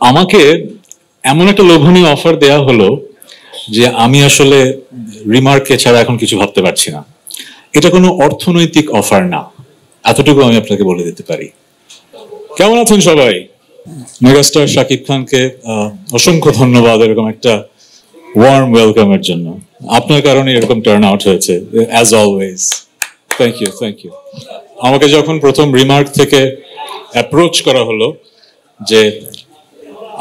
আমাকে এমন একটা লোভনীয় অফার দেয়া হলো যে আমি আসলে রিমার্কে ছাড়া এখন কিছু ভাবতে পারছি না। এটা কোনো অর্থনৈতিক অফার না, এতটুকু আমি আপনাকে বলে দিতে পারি। কেমন আছেন সবাই? মেগাস্টার শাকিব খানকে অসংখ্য ধন্যবাদ এরকম একটা ওয়ার্ম ওয়েলকামের জন্য। আপনার কারণে এরকম টার্ন আউট হয়েছে, as always. Thank you, thank you. আমাকে যখন প্রথম রিমার্ক থেকে অ্যাপ্রোচ করা হলো যে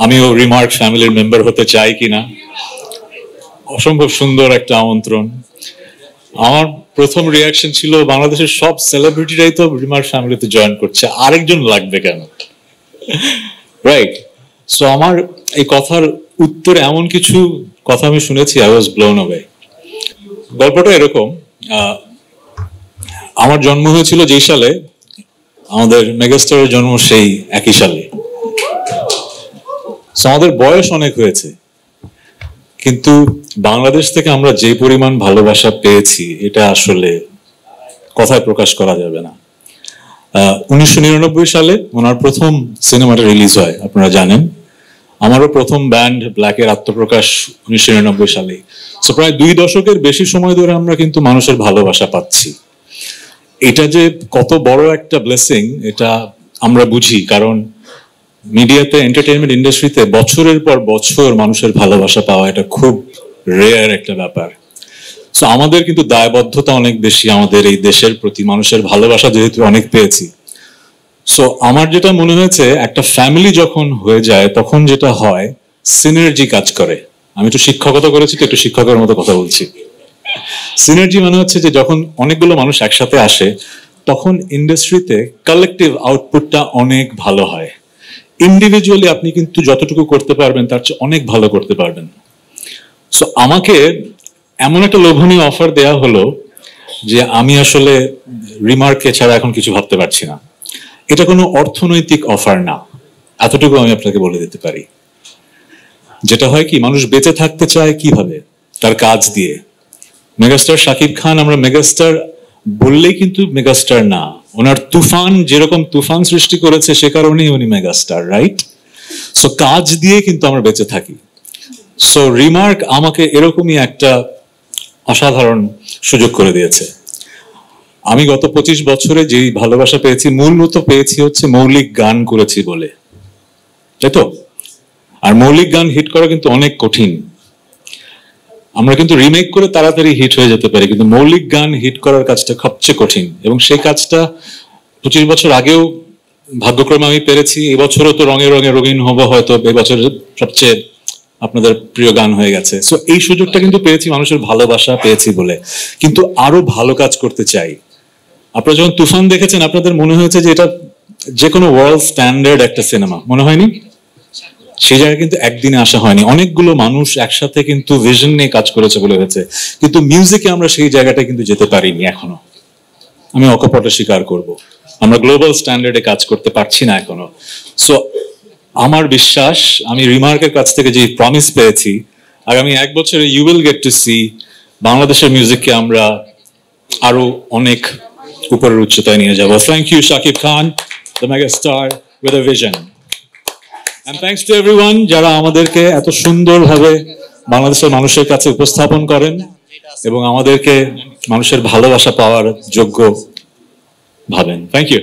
আমিও রিমার্ক ফ্যামিলির মেম্বার হতে চাই কিনা, অসম্ভব সুন্দর একটা আমন্ত্রণ। আমার প্রথম রিয়াকশন ছিল বাংলাদেশের সব সেলিব্রিটিরাই তো রিমার্ক ফ্যামিলিতে জয়েন করছে, আরেকজন লাগবে কেন? রাইট। সো আমার এই কথার উত্তরে এমন কিছু কথা আমি শুনেছি, আই ওয়াজ ব্লোন অ্যাওয়ে। গল্পটা এরকম, আমার জন্ম হয়েছিল যেই সালে, আমাদের মেগাস্টারের জন্ম সেই একই সালে। আমাদের বয়স অনেক হয়েছে, কিন্তু বাংলাদেশ থেকে আমরা যে পরিমাণ ভালোবাসা পেয়েছি এটা আসলে কথায় প্রকাশ করা যাবে না। 1999 সালে ওনার প্রথম সিনেমাটা রিলিজ হয়, আপনারা জানেন। আমারও প্রথম ব্যান্ড ব্ল্যাকের আত্মপ্রকাশ 1999 সালে। সো প্রায় 2 দশকের বেশি সময় ধরে আমরা কিন্তু মানুষের ভালোবাসা পাচ্ছি। এটা যে কত বড় একটা ব্লেসিং এটা আমরা বুঝি, কারণ মিডিয়াতে, এন্টারটেইনমেন্ট ইন্ডাস্ট্রিতে বছরের পর বছর মানুষের ভালোবাসা পাওয়া এটা খুব রেয়ার একটা ব্যাপার। সো আমাদের কিন্তু দায়বদ্ধতা অনেক বেশি আমাদের এই দেশের প্রতি, মানুষের ভালোবাসা যেহেতু অনেক পেয়েছি। সো আমার যেটা মনে হয়েছে, একটা ফ্যামিলি যখন হয়ে যায় তখন যেটা হয়, সিনার্জি কাজ করে। আমি একটু শিক্ষকতা করেছি তো একটু শিক্ষকের মতো কথা বলছি। সিনার্জি মানে হচ্ছে যে যখন অনেকগুলো মানুষ একসাথে আসে তখন ইন্ডাস্ট্রিতে কালেকটিভ আউটপুটটা অনেক ভালো হয়। ইন্ডিভিজুয়ালি আপনি কিন্তু যতটুকু করতে পারবেন তার চেয়ে অনেক ভালো করতে পারবেন। সো আমাকে এমন একটা লোভনীয় অফার দেয়া হলো যে আমি আসলে রিমার্কে ছাড়া এখন কিছু ভাবতে পারছি না। এটা কোনো অর্থনৈতিক অফার না, এতটুকু আমি আপনাকে বলে দিতে পারি। যেটা হয় কি, মানুষ বেঁচে থাকতে চায় কিভাবে? তার কাজ দিয়ে। মেগাস্টার শাকিব খান, আমরা মেগাস্টার বললেই কিন্তু মেগাস্টার না, ওনার তুফান যেরকম তুফান সৃষ্টি করেছে সে কারণেই উনি মেগাস্টার, রাইট? সো কাজ দিয়ে কিন্তু আমরা বেঁচে থাকি। সো রিমার্ক আমাকে এরকমই একটা অসাধারণ সুযোগ করে দিয়েছে। আমি গত 25 বছরে যেই ভালোবাসা পেয়েছি, মূলত পেয়েছি হচ্ছে মৌলিক গান করেছি বলে, তাই তো? আর মৌলিক গান হিট করা কিন্তু অনেক কঠিন। আমরা কিন্তু রিমেক করে তাড়াতাড়ি হিট হয়ে যেতে পারি, কিন্তু মৌলিক গান হিট করার কাজটা সবচেয়ে কঠিন। এবং সেই কাজটা 25 বছর আগেও ভাগ্যক্রমে আমি পেরেছি। এবছরও তো রঙে রঙে রঙিন হবো, হয়তো এবছর সবচেয়ে আপনাদের প্রিয় গান হয়ে গেছে। সো এই সুযোগটা কিন্তু পেয়েছি মানুষের ভালোবাসা পেয়েছি বলে, কিন্তু আরো ভালো কাজ করতে চাই। আপনারা যখন তুফান দেখেছেন আপনাদের মনে হয়েছে যে এটা যে কোনো ওয়ার্ল্ড স্ট্যান্ডার্ড একটা সিনেমা, মনে হয়নি? সেই জায়গায় কিন্তু একদিনে আসা হয়নি, অনেকগুলো মানুষ একসাথে কিন্তু ভিশন নিয়ে কাজ করেছে বলে হয়েছে। কিন্তু মিউজিকে আমরা সেই জায়গাটা কিন্তু যেতে পারিনি এখনো, আমি অকপটে স্বীকার করব। আমরা গ্লোবাল স্ট্যান্ডার্ডে কাজ করতে পারছি না এখনো। সো আমার বিশ্বাস, আমি রিমার্কের কাছ থেকে যে প্রমিস পেয়েছি, আগামী 1 বছরে you will get to see বাংলাদেশের মিউজিককে আমরা আরো অনেক উপরের উচ্চতায় নিয়ে যাব। Thank you Shakib Khan, the mega star with a vision. And thanks to everyone যারা আমাদেরকে এত সুন্দরভাবে বাংলাদেশের মানুষের কাছে উপস্থাপন করেন এবং আমাদেরকে মানুষের ভালোবাসা পাওয়ার যোগ্য ভাবেন। Thank you.